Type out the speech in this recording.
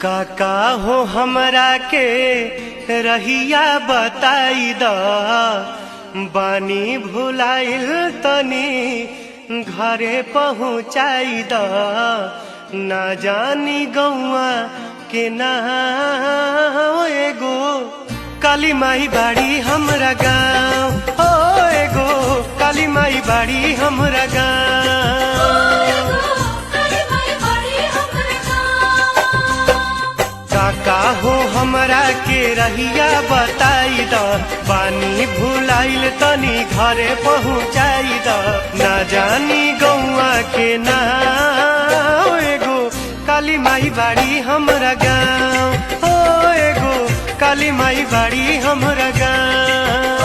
काका हो हमरा के रहिया बताई द बानी भुलाइल तनी घरे पहुँचाई द ना जानी गौआ के ना एगो काली माई बाड़ी हमरा गाँव हो एगो काली माई बाड़ी हमरा गाँव। काका हो हमरा के रहिया बताई द पानी भुलाइल तनी घरे पहुँचाई द ना जानी गौआ के ना एगो काली माई बाड़ी हमरा गाँव हो एगो काली माई बाड़ी हमरा गाँव।